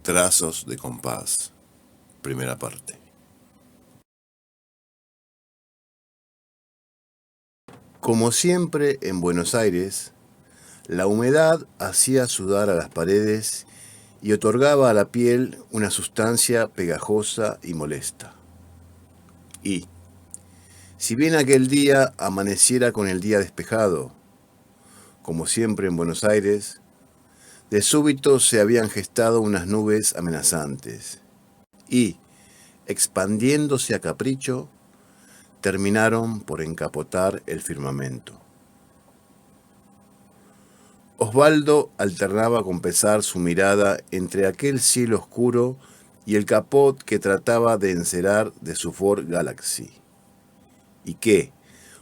Trazos de compás, primera parte. Como siempre en Buenos Aires, la humedad hacía sudar a las paredes y otorgaba a la piel una sustancia pegajosa y molesta. Y, si bien aquel día amaneciera con el día despejado, como siempre en Buenos Aires, de súbito se habían gestado unas nubes amenazantes y, expandiéndose a capricho, terminaron por encapotar el firmamento. Osvaldo alternaba con pesar su mirada entre aquel cielo oscuro y el capot que trataba de encerar de su Ford Galaxy, y que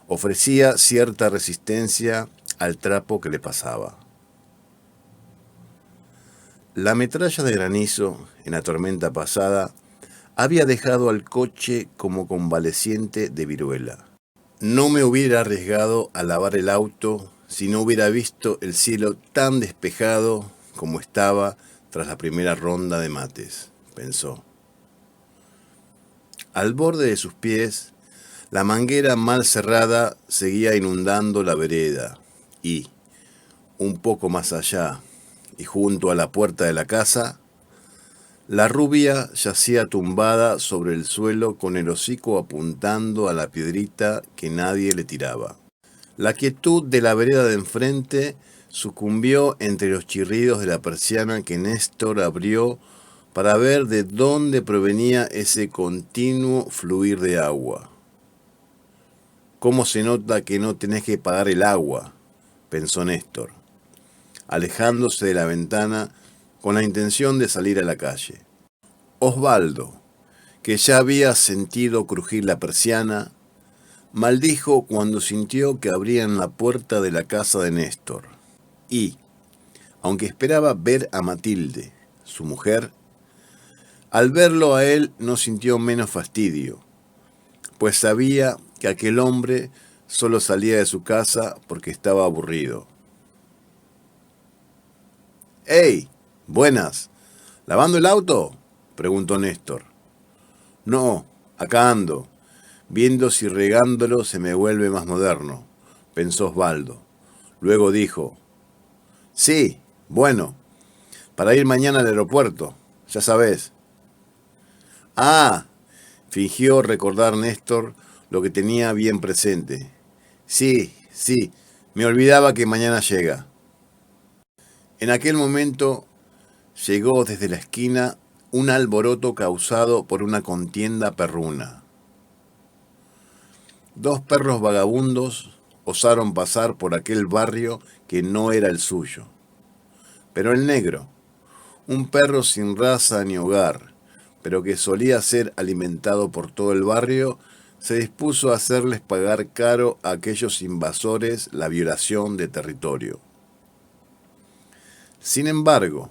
ofrecía cierta resistencia al trapo que le pasaba. La metralla de granizo, en la tormenta pasada, había dejado al coche como convaleciente de viruela. No me hubiera arriesgado a lavar el auto si no hubiera visto el cielo tan despejado como estaba tras la primera ronda de mates, pensó. Al borde de sus pies, la manguera mal cerrada seguía inundando la vereda y, un poco más allá y junto a la puerta de la casa, la rubia yacía tumbada sobre el suelo con el hocico apuntando a la piedrita que nadie le tiraba. La quietud de la vereda de enfrente sucumbió entre los chirridos de la persiana que Néstor abrió para ver de dónde provenía ese continuo fluir de agua. ¿Cómo se nota que no tenés que pagar el agua?, pensó Néstor, alejándose de la ventana con la intención de salir a la calle. Osvaldo, que ya había sentido crujir la persiana, maldijo cuando sintió que abrían la puerta de la casa de Néstor. Y, aunque esperaba ver a Matilde, su mujer, al verlo a él no sintió menos fastidio, pues sabía que aquel hombre solo salía de su casa porque estaba aburrido. ¡Hey! Buenas. ¿Lavando el auto?, preguntó Néstor. No, acá ando, viendo si regándolo se me vuelve más moderno, pensó Osvaldo. Luego dijo, sí, bueno, para ir mañana al aeropuerto, ya sabés. Ah, fingió recordar Néstor lo que tenía bien presente. Sí, me olvidaba que mañana llega. En aquel momento llegó desde la esquina un alboroto causado por una contienda perruna. Dos perros vagabundos osaron pasar por aquel barrio que no era el suyo. Pero el negro, un perro sin raza ni hogar, pero que solía ser alimentado por todo el barrio, se dispuso a hacerles pagar caro a aquellos invasores la violación de territorio. Sin embargo,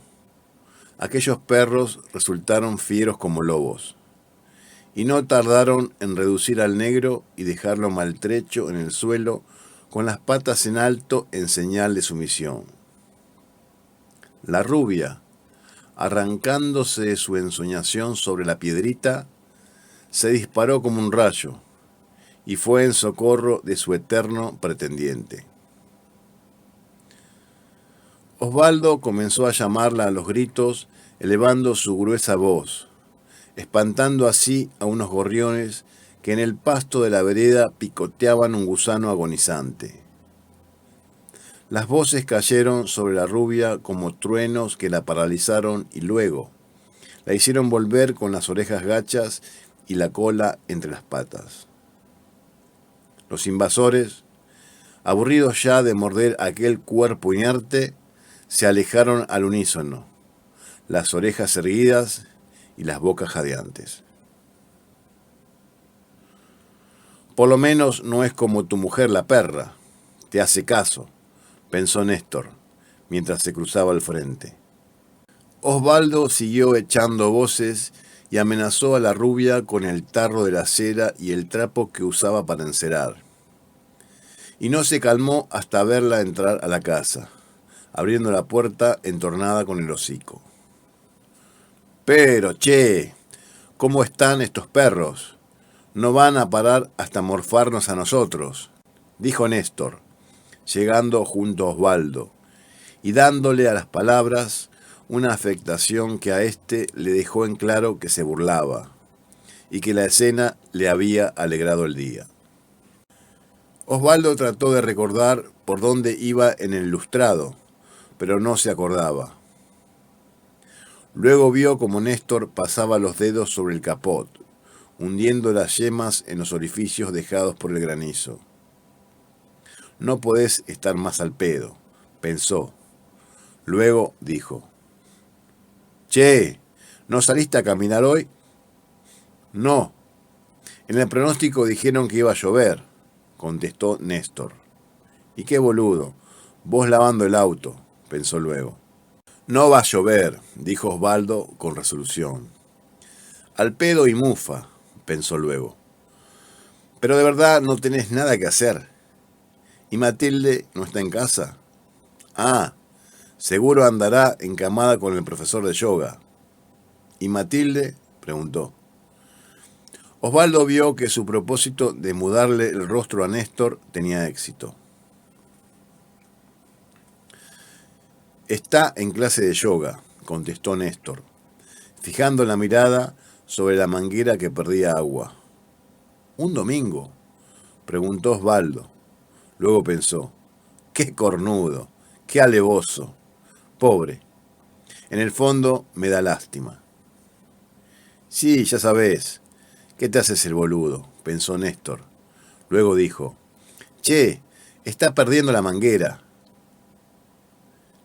aquellos perros resultaron fieros como lobos, y no tardaron en reducir al negro y dejarlo maltrecho en el suelo con las patas en alto en señal de sumisión. La rubia, arrancándose de su ensoñación sobre la piedrita, se disparó como un rayo y fue en socorro de su eterno pretendiente. Osvaldo comenzó a llamarla a los gritos, elevando su gruesa voz, espantando así a unos gorriones que en el pasto de la vereda picoteaban un gusano agonizante. Las voces cayeron sobre la rubia como truenos que la paralizaron y luego la hicieron volver con las orejas gachas y la cola entre las patas. Los invasores, aburridos ya de morder aquel cuerpo inerte, se alejaron al unísono, las orejas erguidas y las bocas jadeantes. Por lo menos no es como tu mujer la perra, te hace caso, pensó Néstor, mientras se cruzaba al frente. Osvaldo siguió echando voces y amenazó a la rubia con el tarro de la cera y el trapo que usaba para encerar. Y no se calmó hasta verla entrar a la casa, abriendo la puerta entornada con el hocico. Pero, che, ¿cómo están estos perros? No van a parar hasta morfarnos a nosotros, dijo Néstor, llegando junto a Osvaldo, y dándole a las palabras una afectación que a éste le dejó en claro que se burlaba, y que la escena le había alegrado el día. Osvaldo trató de recordar por dónde iba en el lustrado, pero no se acordaba. Luego vio como Néstor pasaba los dedos sobre el capot, hundiendo las yemas en los orificios dejados por el granizo. No podés estar más al pedo, pensó. Luego dijo, «Che, ¿no saliste a caminar hoy?» «No. En el pronóstico dijeron que iba a llover», contestó Néstor. «Y qué boludo, vos lavando el auto», pensó luego. «No va a llover», dijo Osvaldo con resolución. «Al pedo y mufa», pensó luego. «Pero de verdad no tenés nada que hacer. ¿Y Matilde no está en casa?» «Ah, seguro andará encamada con el profesor de yoga». «¿Y Matilde?», preguntó. Osvaldo vio que su propósito de mudarle el rostro a Néstor tenía éxito. «Está en clase de yoga», contestó Néstor, fijando la mirada sobre la manguera que perdía agua. «¿Un domingo?», preguntó Osvaldo. Luego pensó, «Qué cornudo, qué alevoso, pobre. En el fondo me da lástima». «Sí, ya sabés, ¿qué te haces el boludo?», pensó Néstor. Luego dijo, «Che, está perdiendo la manguera».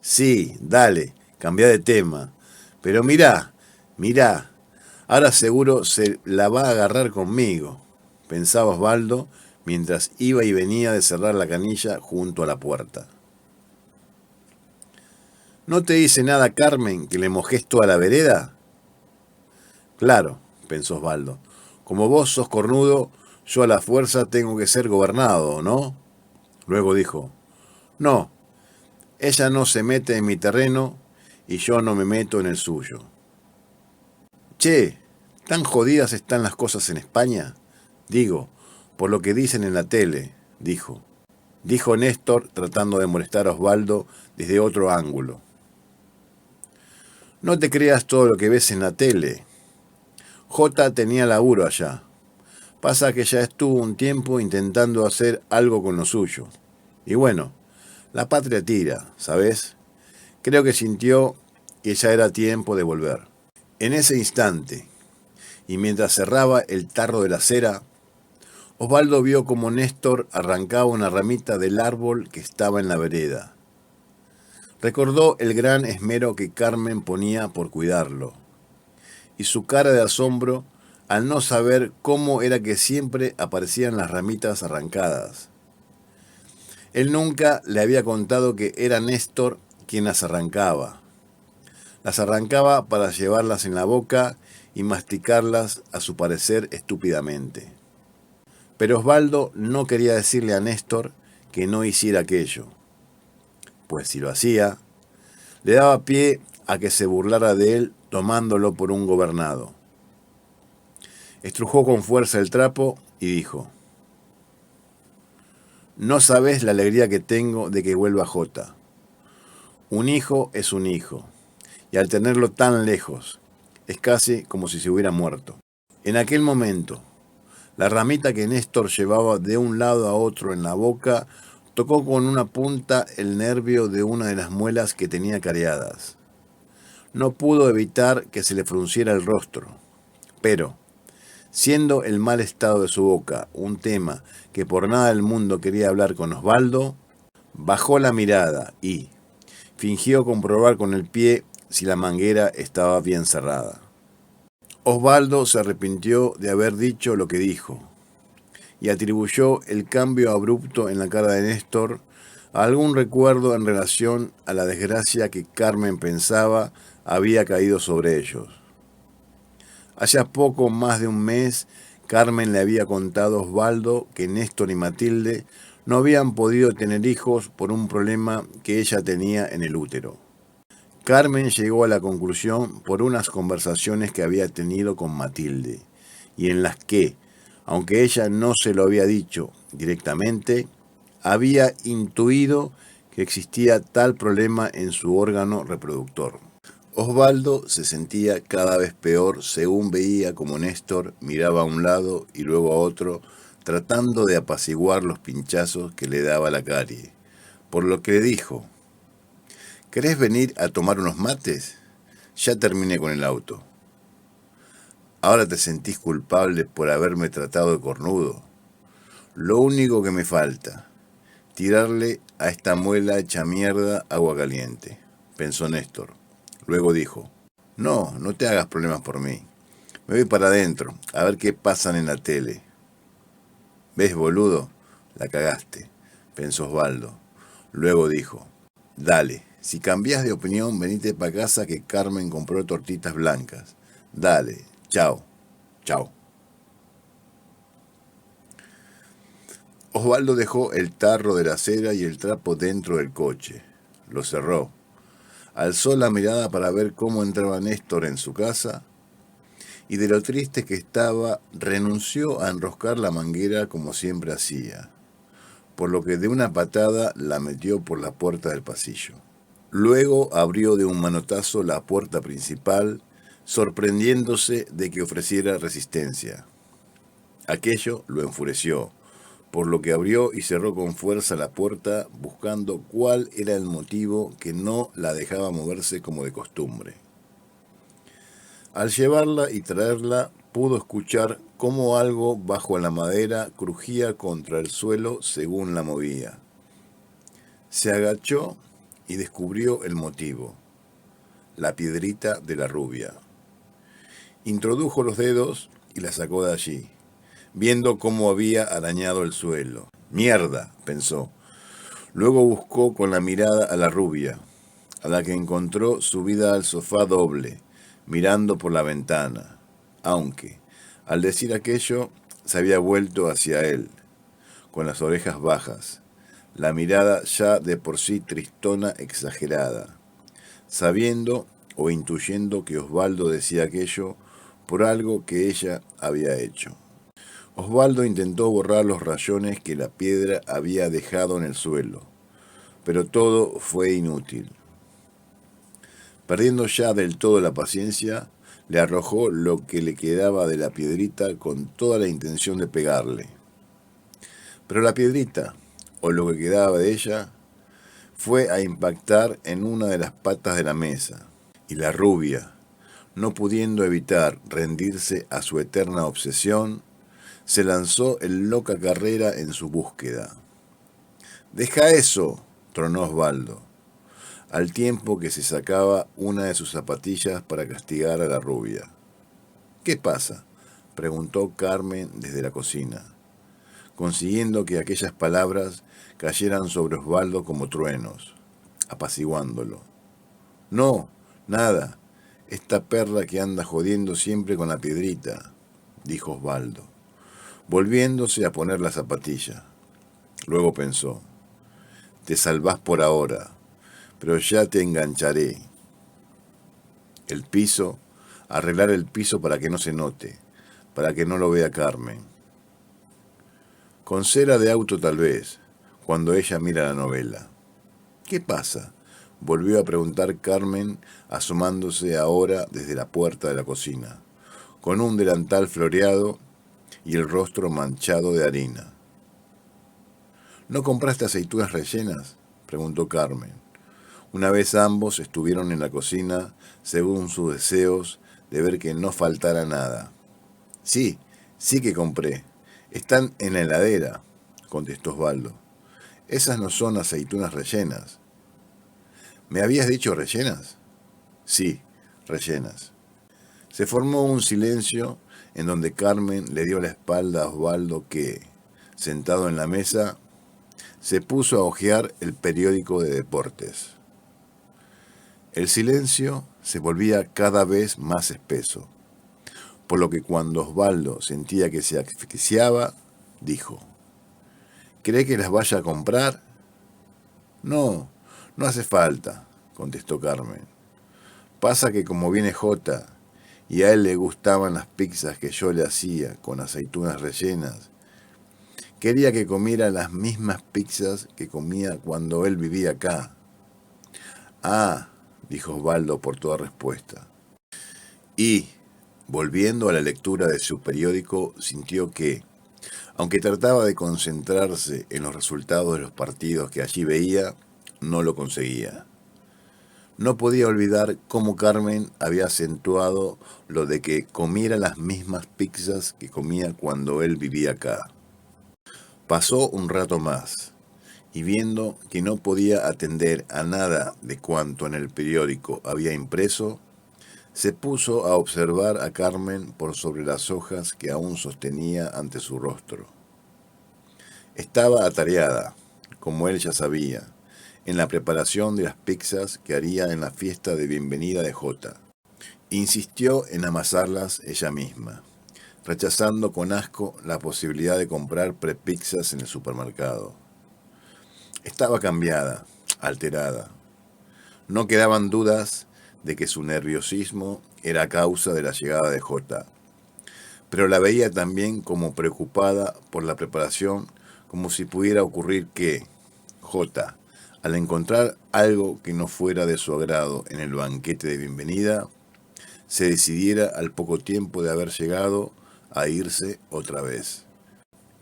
«Sí, dale, cambia de tema. Pero mirá, ahora seguro se la va a agarrar conmigo», pensaba Osvaldo mientras iba y venía de cerrar la canilla junto a la puerta. «¿No te dice nada Carmen que le mojes toda la vereda?» «Claro», pensó Osvaldo, «como vos sos cornudo, yo a la fuerza tengo que ser gobernado, ¿no?» Luego dijo, «No, ella no se mete en mi terreno y yo no me meto en el suyo». «Che, ¿tan jodidas están las cosas en España?» «Digo, por lo que dicen en la tele», dijo Néstor tratando de molestar a Osvaldo desde otro ángulo. «No te creas todo lo que ves en la tele. Jota tenía laburo allá. Pasa que ya estuvo un tiempo intentando hacer algo con lo suyo. Y bueno, la patria tira, ¿sabes? Creo que sintió que ya era tiempo de volver». En ese instante, y mientras cerraba el tarro de la cera, Osvaldo vio como Néstor arrancaba una ramita del árbol que estaba en la vereda. Recordó el gran esmero que Carmen ponía por cuidarlo, y su cara de asombro al no saber cómo era que siempre aparecían las ramitas arrancadas. Él nunca le había contado que era Néstor quien las arrancaba. Las arrancaba para llevarlas en la boca y masticarlas a su parecer estúpidamente. Pero Osvaldo no quería decirle a Néstor que no hiciera aquello, pues si lo hacía, le daba pie a que se burlara de él tomándolo por un gobernado. Estrujó con fuerza el trapo y dijo, «No sabés la alegría que tengo de que vuelva Jota. Un hijo es un hijo, y al tenerlo tan lejos, es casi como si se hubiera muerto». En aquel momento, la ramita que Néstor llevaba de un lado a otro en la boca tocó con una punta el nervio de una de las muelas que tenía cariadas. No pudo evitar que se le frunciera el rostro, pero, siendo el mal estado de su boca un tema que por nada del mundo quería hablar con Osvaldo, bajó la mirada y fingió comprobar con el pie si la manguera estaba bien cerrada. Osvaldo se arrepintió de haber dicho lo que dijo y atribuyó el cambio abrupto en la cara de Néstor a algún recuerdo en relación a la desgracia que Carmen pensaba había caído sobre ellos. Hacía poco más de un mes, Carmen le había contado a Osvaldo que Néstor y Matilde no habían podido tener hijos por un problema que ella tenía en el útero. Carmen llegó a la conclusión por unas conversaciones que había tenido con Matilde, y en las que, aunque ella no se lo había dicho directamente, había intuido que existía tal problema en su órgano reproductor. Osvaldo se sentía cada vez peor según veía como Néstor miraba a un lado y luego a otro, tratando de apaciguar los pinchazos que le daba la carie. Por lo que le dijo: ¿querés venir a tomar unos mates? Ya terminé con el auto. Ahora te sentís culpable por haberme tratado de cornudo. Lo único que me falta, tirarle a esta muela hecha mierda agua caliente, pensó Néstor. Luego dijo: no, no te hagas problemas por mí. Me voy para adentro, a ver qué pasan en la tele. ¿Ves, boludo? La cagaste, pensó Osvaldo. Luego dijo: dale, si cambiás de opinión, venite para casa que Carmen compró tortitas blancas. Dale, chao, chao. Osvaldo dejó el tarro de la cera y el trapo dentro del coche. Lo cerró. Alzó la mirada para ver cómo entraba Néstor en su casa y de lo triste que estaba, renunció a enroscar la manguera como siempre hacía, por lo que de una patada la metió por la puerta del pasillo. Luego abrió de un manotazo la puerta principal, sorprendiéndose de que ofreciera resistencia. Aquello lo enfureció, por lo que abrió y cerró con fuerza la puerta, buscando cuál era el motivo que no la dejaba moverse como de costumbre. Al llevarla y traerla, pudo escuchar cómo algo bajo la madera crujía contra el suelo según la movía. Se agachó y descubrió el motivo: la piedrita de la rubia. Introdujo los dedos y la sacó de allí, viendo cómo había arañado el suelo. «Mierda», pensó. Luego buscó con la mirada a la rubia, a la que encontró subida al sofá doble, mirando por la ventana, aunque, al decir aquello, se había vuelto hacia él, con las orejas bajas, la mirada ya de por sí tristona exagerada, sabiendo o intuyendo que Osvaldo decía aquello por algo que ella había hecho. Osvaldo intentó borrar los rayones que la piedra había dejado en el suelo, pero todo fue inútil. Perdiendo ya del todo la paciencia, le arrojó lo que le quedaba de la piedrita con toda la intención de pegarle. Pero la piedrita, o lo que quedaba de ella, fue a impactar en una de las patas de la mesa, y la rubia, no pudiendo evitar rendirse a su eterna obsesión, se lanzó en loca carrera en su búsqueda. «¡Deja eso!», tronó Osvaldo, al tiempo que se sacaba una de sus zapatillas para castigar a la rubia. «¿Qué pasa?», preguntó Carmen desde la cocina, consiguiendo que aquellas palabras cayeran sobre Osvaldo como truenos, apaciguándolo. «No, nada, esta perra que anda jodiendo siempre con la piedrita», dijo Osvaldo, volviéndose a poner la zapatilla. Luego pensó: «Te salvás por ahora, pero ya te engancharé». El piso, arreglar el piso para que no se note, para que no lo vea Carmen. Con cera de auto tal vez, cuando ella mira la novela. «¿Qué pasa?», volvió a preguntar Carmen, asomándose ahora desde la puerta de la cocina, con un delantal floreado y el rostro manchado de harina. «¿No compraste aceitunas rellenas?», preguntó Carmen. Una vez ambos estuvieron en la cocina, según sus deseos, de ver que no faltara nada. «Sí, sí que compré. Están en la heladera», contestó Osvaldo. «Esas no son aceitunas rellenas». «¿Me habías dicho rellenas?». «Sí, rellenas». Se formó un silencio en donde Carmen le dio la espalda a Osvaldo que, sentado en la mesa, se puso a hojear el periódico de deportes. El silencio se volvía cada vez más espeso, por lo que cuando Osvaldo sentía que se asfixiaba, dijo: «¿Cree que las vaya a comprar?». «No, no hace falta», contestó Carmen. Pasa que como viene Jota y a él le gustaban las pizzas que yo le hacía con aceitunas rellenas, quería que comiera las mismas pizzas que comía cuando él vivía acá. Ah, dijo Osvaldo por toda respuesta. Y, volviendo a la lectura de su periódico, sintió que, aunque trataba de concentrarse en los resultados de los partidos que allí veía, no lo conseguía. No podía olvidar cómo Carmen había acentuado lo de que comiera las mismas pizzas que comía cuando él vivía acá. Pasó un rato más, y viendo que no podía atender a nada de cuanto en el periódico había impreso, se puso a observar a Carmen por sobre las hojas que aún sostenía ante su rostro. Estaba atareada, como él ya sabía, en la preparación de las pizzas que haría en la fiesta de bienvenida de Jota. Insistió en amasarlas ella misma, rechazando con asco la posibilidad de comprar prepizzas en el supermercado. Estaba cambiada, alterada. No quedaban dudas de que su nerviosismo era a causa de la llegada de Jota, pero la veía también como preocupada por la preparación, como si pudiera ocurrir que Jota, al encontrar algo que no fuera de su agrado en el banquete de bienvenida, se decidiera al poco tiempo de haber llegado a irse otra vez.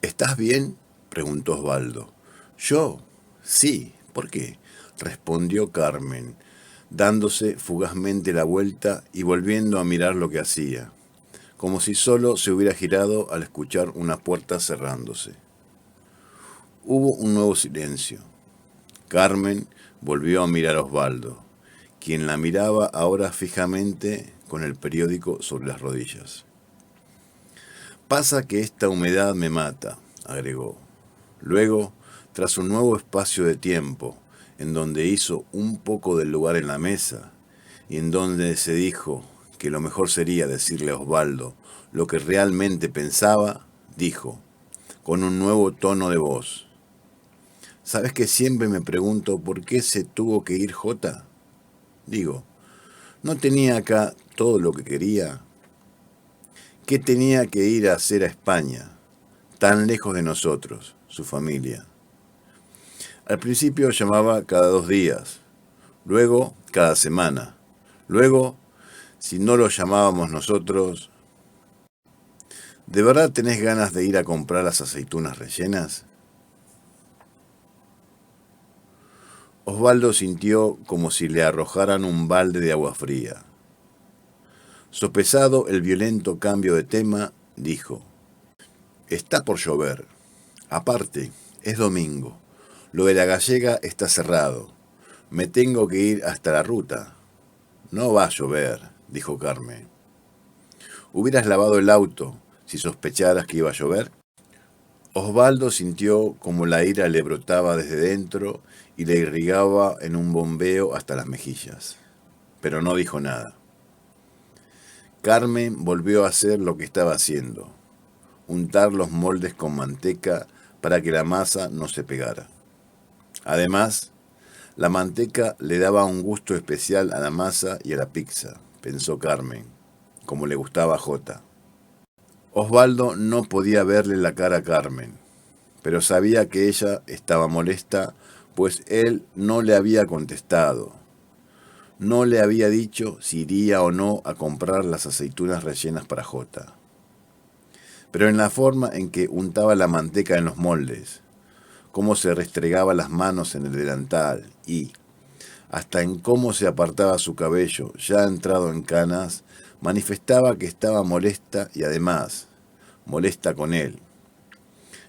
¿Estás bien?, preguntó Osvaldo. ¿Yo? Sí. ¿Por qué?, respondió Carmen, dándose fugazmente la vuelta y volviendo a mirar lo que hacía, como si solo se hubiera girado al escuchar una puerta cerrándose. Hubo un nuevo silencio. Carmen volvió a mirar a Osvaldo, quien la miraba ahora fijamente con el periódico sobre las rodillas. Pasa que esta humedad me mata, agregó. Luego, tras un nuevo espacio de tiempo, en donde hizo un poco del lugar en la mesa, y en donde se dijo que lo mejor sería decirle a Osvaldo lo que realmente pensaba, dijo, con un nuevo tono de voz: ¿Sabes que siempre me pregunto por qué se tuvo que ir Jota? Digo, ¿no tenía acá todo lo que quería? ¿Qué tenía que ir a hacer a España, tan lejos de nosotros, su familia? Al principio llamaba cada 2 días, luego cada semana, luego, si no lo llamábamos nosotros... ¿De verdad tenés ganas de ir a comprar las aceitunas rellenas? Osvaldo sintió como si le arrojaran un balde de agua fría. Sopesado el violento cambio de tema, dijo: Está por llover. Aparte, es domingo. Lo de la gallega está cerrado. Me tengo que ir hasta la ruta. No va a llover, dijo Carmen. ¿Hubieras lavado el auto si sospecharas que iba a llover? Osvaldo sintió como la ira le brotaba desde dentro y le irrigaba en un bombeo hasta las mejillas, pero no dijo nada. Carmen volvió a hacer lo que estaba haciendo: untar los moldes con manteca para que la masa no se pegara. Además, la manteca le daba un gusto especial a la masa y a la pizza, pensó Carmen, como le gustaba a Jota. Osvaldo no podía verle la cara a Carmen, pero sabía que ella estaba molesta, pues él no le había contestado. No le había dicho si iría o no a comprar las aceitunas rellenas para Jota. Pero en la forma en que untaba la manteca en los moldes, cómo se restregaba las manos en el delantal y, hasta en cómo se apartaba su cabello, ya entrado en canas, manifestaba que estaba molesta y además molesta con él,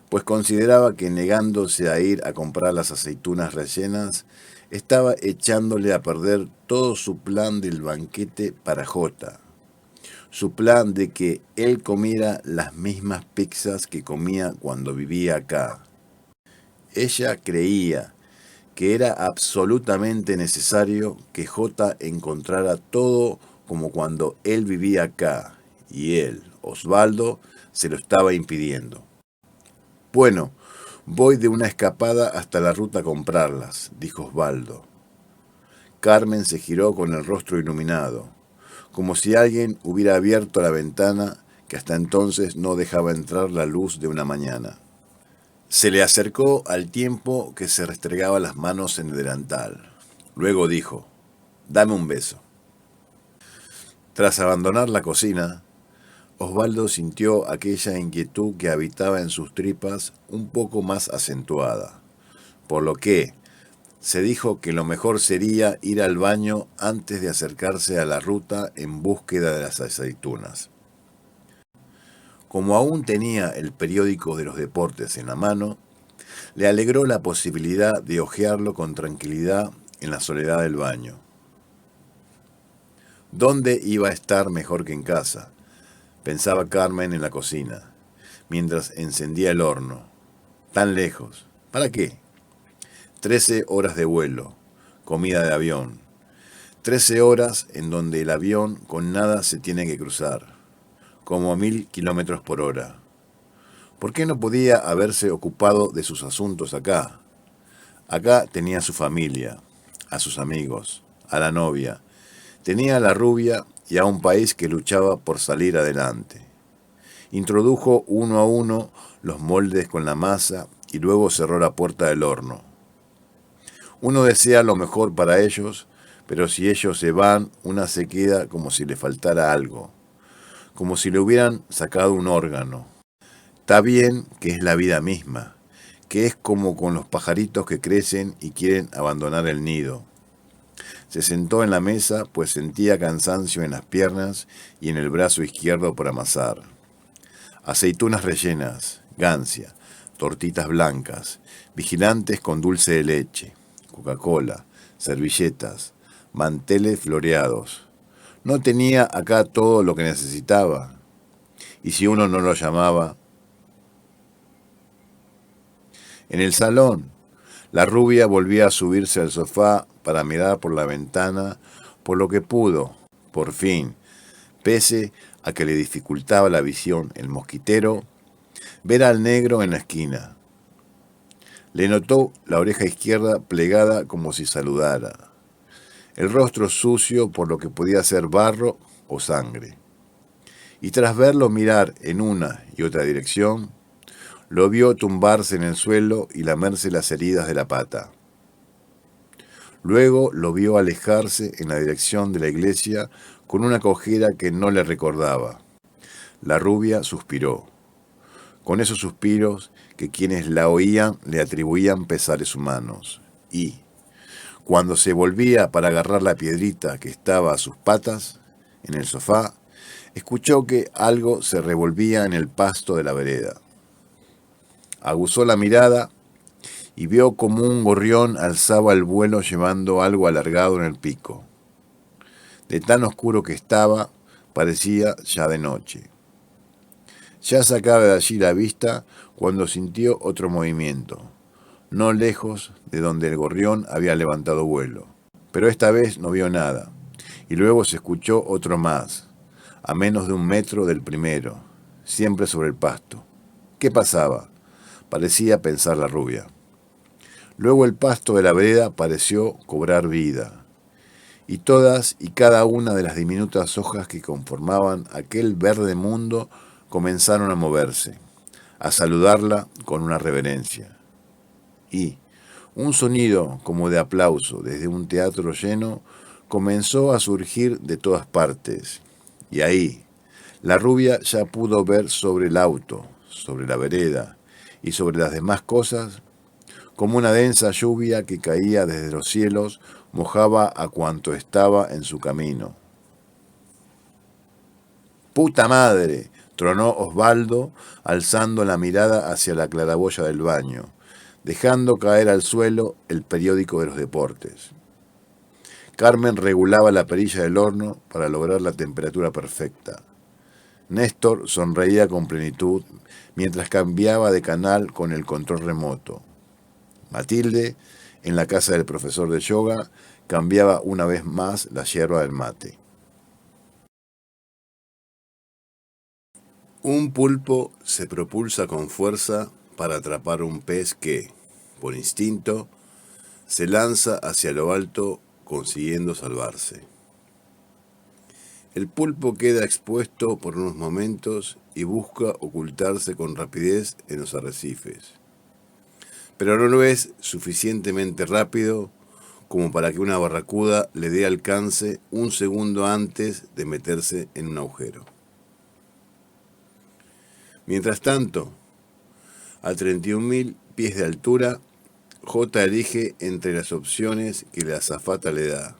pues consideraba que negándose a ir a comprar las aceitunas rellenas, estaba echándole a perder todo su plan del banquete para Jota, su plan de que él comiera las mismas pizzas que comía cuando vivía acá. Ella creía que era absolutamente necesario que Jota encontrara todo como cuando él vivía acá, y él, Osvaldo, se lo estaba impidiendo. Bueno, voy de una escapada hasta la ruta a comprarlas, dijo Osvaldo. Carmen se giró con el rostro iluminado, como si alguien hubiera abierto la ventana que hasta entonces no dejaba entrar la luz de una mañana. Se le acercó al tiempo que se restregaba las manos en el delantal. Luego dijo: «Dame un beso». Tras abandonar la cocina, Osvaldo sintió aquella inquietud que habitaba en sus tripas un poco más acentuada, por lo que se dijo que lo mejor sería ir al baño antes de acercarse a la ruta en búsqueda de las aceitunas. Como aún tenía el periódico de los deportes en la mano, le alegró la posibilidad de hojearlo con tranquilidad en la soledad del baño. ¿Dónde iba a estar mejor que en casa?, pensaba Carmen en la cocina, mientras encendía el horno. Tan lejos. ¿Para qué? 13 horas de vuelo, comida de avión. 13 horas en donde el avión con nada se tiene que cruzar, como a 1000 kilómetros por hora. ¿Por qué no podía haberse ocupado de sus asuntos acá? Acá tenía a su familia, a sus amigos, a la novia. Tenía a la rubia y a un país que luchaba por salir adelante. Introdujo uno a uno los moldes con la masa y luego cerró la puerta del horno. Uno desea lo mejor para ellos, pero si ellos se van, una se queda como si le faltara algo, como si le hubieran sacado un órgano. Está bien que es la vida misma, que es como con los pajaritos que crecen y quieren abandonar el nido. Se sentó en la mesa, pues sentía cansancio en las piernas y en el brazo izquierdo por amasar. Aceitunas rellenas, gancia, tortitas blancas, vigilantes con dulce de leche, Coca-Cola, servilletas, manteles floreados. No tenía acá todo lo que necesitaba. Y si uno no lo llamaba. En el salón, la rubia volvía a subirse al sofá para mirar por la ventana, por lo que pudo, por fin, pese a que le dificultaba la visión el mosquitero, ver al negro en la esquina. Le notó la oreja izquierda plegada como si saludara, el rostro sucio por lo que podía ser barro o sangre. Y tras verlo mirar en una y otra dirección, lo vio tumbarse en el suelo y lamerse las heridas de la pata. Luego lo vio alejarse en la dirección de la iglesia con una cojera que no le recordaba. La rubia suspiró, con esos suspiros que quienes la oían le atribuían pesares humanos, y, cuando se volvía para agarrar la piedrita que estaba a sus patas, en el sofá, escuchó que algo se revolvía en el pasto de la vereda. Aguzó la mirada y vio como un gorrión alzaba el vuelo llevando algo alargado en el pico. De tan oscuro que estaba, parecía ya de noche. Ya sacaba de allí la vista cuando sintió otro movimiento, no lejos de donde el gorrión había levantado vuelo. Pero esta vez no vio nada, y luego se escuchó otro más, a menos de 1 metro del primero, siempre sobre el pasto. ¿Qué pasaba?, parecía pensar la rubia. Luego el pasto de la vereda pareció cobrar vida, y todas y cada una de las diminutas hojas que conformaban aquel verde mundo comenzaron a moverse, a saludarla con una reverencia. Y un sonido como de aplauso desde un teatro lleno comenzó a surgir de todas partes, y ahí la rubia ya pudo ver sobre el auto, sobre la vereda y sobre las demás cosas, como una densa lluvia que caía desde los cielos mojaba a cuanto estaba en su camino. ¡Puta madre!, tronó Osvaldo, alzando la mirada hacia la claraboya del baño, dejando caer al suelo el periódico de los deportes. Carmen regulaba la perilla del horno para lograr la temperatura perfecta. Néstor sonreía con plenitud mientras cambiaba de canal con el control remoto. Matilde, en la casa del profesor de yoga, cambiaba una vez más la yerba del mate. Un pulpo se propulsa con fuerza para atrapar un pez que, por instinto, se lanza hacia lo alto consiguiendo salvarse. El pulpo queda expuesto por unos momentos y busca ocultarse con rapidez en los arrecifes. Pero no lo es suficientemente rápido como para que una barracuda le dé alcance un segundo antes de meterse en un agujero. Mientras tanto, a 31.000 pies de altura, J elige entre las opciones que la azafata le da,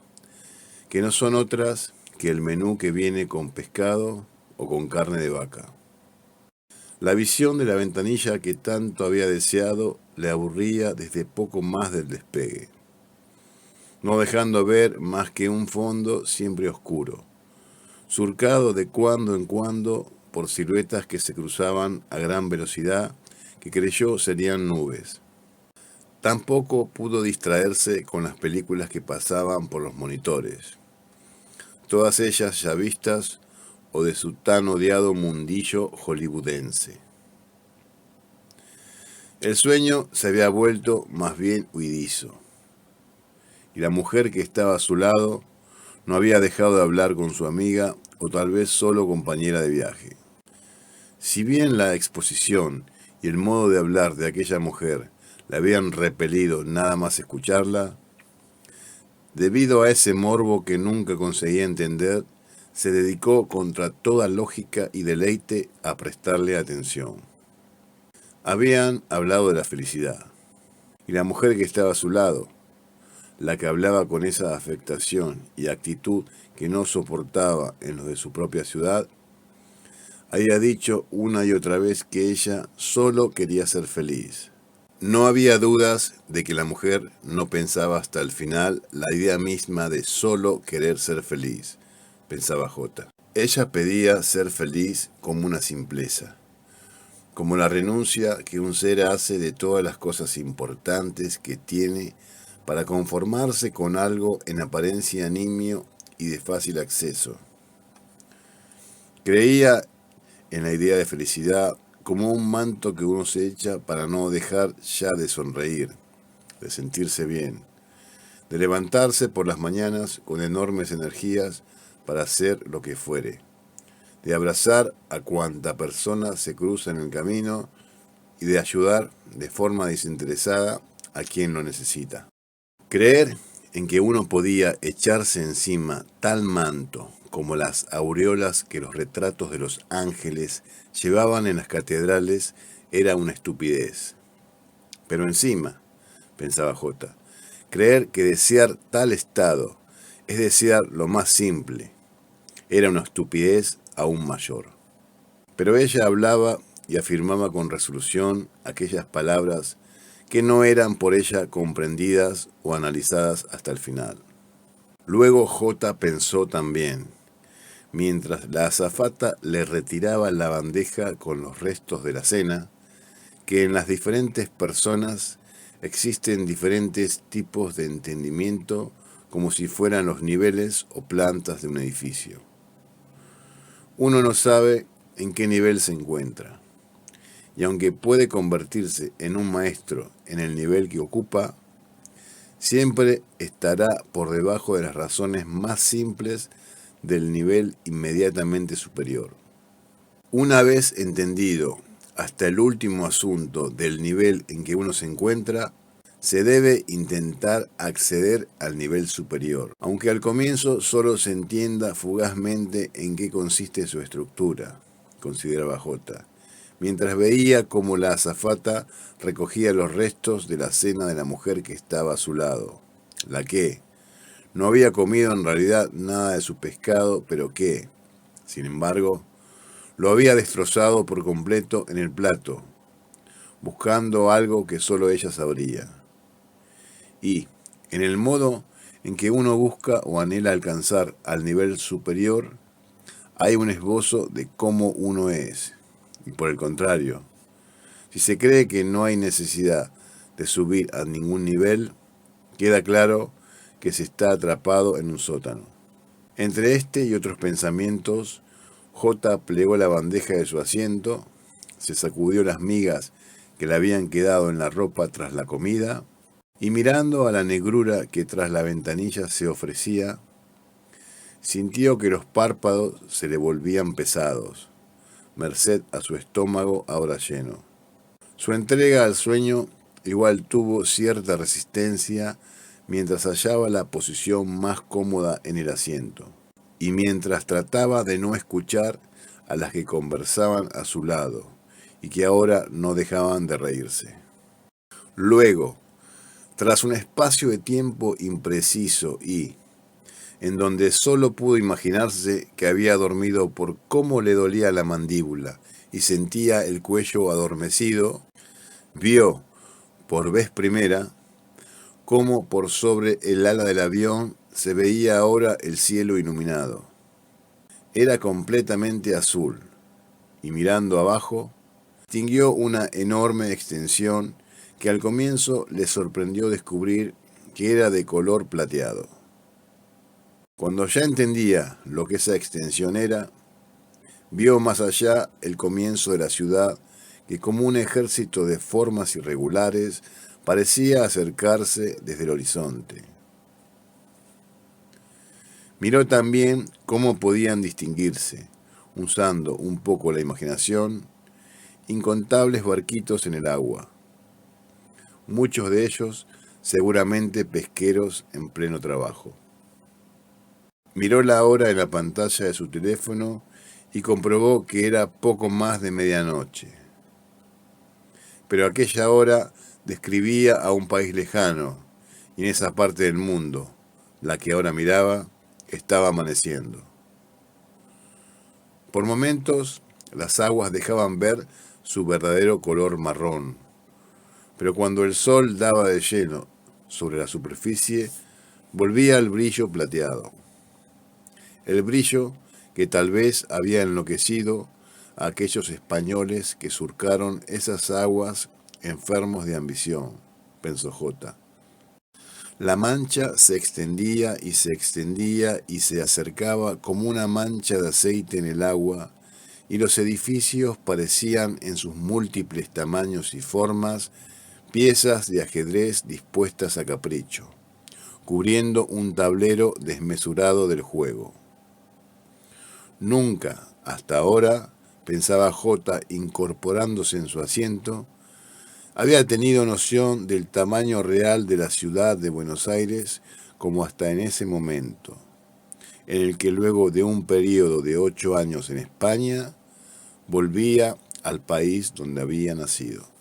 que no son otras que el menú que viene con pescado o con carne de vaca. La visión de la ventanilla que tanto había deseado le aburría desde poco más del despegue, no dejando ver más que un fondo siempre oscuro, surcado de cuando en cuando por siluetas que se cruzaban a gran velocidad que creyó serían nubes. Tampoco pudo distraerse con las películas que pasaban por los monitores, todas ellas ya vistas o de su tan odiado mundillo hollywoodense. El sueño se había vuelto más bien huidizo, y la mujer que estaba a su lado no había dejado de hablar con su amiga o tal vez solo compañera de viaje. Si bien la exposición y el modo de hablar de aquella mujer le habían repelido nada más escucharla, debido a ese morbo que nunca conseguía entender, se dedicó contra toda lógica y deleite a prestarle atención. Habían hablado de la felicidad, y la mujer que estaba a su lado, la que hablaba con esa afectación y actitud que no soportaba en los de su propia ciudad, había dicho una y otra vez que ella solo quería ser feliz. No había dudas de que la mujer no pensaba hasta el final la idea misma de solo querer ser feliz, pensaba J. Ella pedía ser feliz como una simpleza, como la renuncia que un ser hace de todas las cosas importantes que tiene para conformarse con algo en apariencia nimio y de fácil acceso. Creía en la idea de felicidad como un manto que uno se echa para no dejar ya de sonreír, de sentirse bien, de levantarse por las mañanas con enormes energías para hacer lo que fuere, de abrazar a cuanta persona se cruza en el camino y de ayudar de forma desinteresada a quien lo necesita. Creer en que uno podía echarse encima tal manto como las aureolas que los retratos de los ángeles llevaban en las catedrales era una estupidez. Pero encima, pensaba J, creer que desear tal estado es desear lo más simple, era una estupidez aún mayor. Pero ella hablaba y afirmaba con resolución aquellas palabras que no eran por ella comprendidas o analizadas hasta el final. Luego J pensó también, mientras la azafata le retiraba la bandeja con los restos de la cena, que en las diferentes personas existen diferentes tipos de entendimiento como si fueran los niveles o plantas de un edificio. Uno no sabe en qué nivel se encuentra, y aunque puede convertirse en un maestro en el nivel que ocupa, siempre estará por debajo de las razones más simples del nivel inmediatamente superior. Una vez entendido hasta el último asunto del nivel en que uno se encuentra, se debe intentar acceder al nivel superior, aunque al comienzo solo se entienda fugazmente en qué consiste su estructura, consideraba J, mientras veía cómo la azafata recogía los restos de la cena de la mujer que estaba a su lado, la que no había comido en realidad nada de su pescado, pero que, sin embargo, lo había destrozado por completo en el plato, buscando algo que solo ella sabría. Y, en el modo en que uno busca o anhela alcanzar al nivel superior, hay un esbozo de cómo uno es. Y por el contrario, si se cree que no hay necesidad de subir a ningún nivel, queda claro que se está atrapado en un sótano. Entre este y otros pensamientos, J plegó la bandeja de su asiento, se sacudió las migas que le habían quedado en la ropa tras la comida Y mirando a la negrura que tras la ventanilla se ofrecía, sintió que los párpados se le volvían pesados, merced a su estómago ahora lleno. Su entrega al sueño igual tuvo cierta resistencia mientras hallaba la posición más cómoda en el asiento, y mientras trataba de no escuchar a las que conversaban a su lado y que ahora no dejaban de reírse. Luego, tras un espacio de tiempo impreciso y en donde solo pudo imaginarse que había dormido por cómo le dolía la mandíbula y sentía el cuello adormecido, vio, por vez primera, cómo por sobre el ala del avión se veía ahora el cielo iluminado. Era completamente azul, y mirando abajo, distinguió una enorme extensión que al comienzo le sorprendió descubrir que era de color plateado. Cuando ya entendía lo que esa extensión era, vio más allá el comienzo de la ciudad que como un ejército de formas irregulares parecía acercarse desde el horizonte. Miró también cómo podían distinguirse, usando un poco la imaginación, incontables barquitos en el agua, muchos de ellos seguramente pesqueros en pleno trabajo. Miró la hora en la pantalla de su teléfono y comprobó que era poco más de medianoche. Pero aquella hora describía a un país lejano, y en esa parte del mundo, la que ahora miraba, estaba amaneciendo. Por momentos, las aguas dejaban ver su verdadero color marrón, pero cuando el sol daba de lleno sobre la superficie, volvía al brillo plateado. El brillo que tal vez había enloquecido a aquellos españoles que surcaron esas aguas enfermos de ambición, pensó J. La mancha se extendía y se extendía y se acercaba como una mancha de aceite en el agua, y los edificios parecían en sus múltiples tamaños y formas piezas de ajedrez dispuestas a capricho, cubriendo un tablero desmesurado del juego. Nunca, hasta ahora, pensaba J, incorporándose en su asiento, había tenido noción del tamaño real de la ciudad de Buenos Aires como hasta en ese momento, en el que luego de un período de 8 años en España, volvía al país donde había nacido.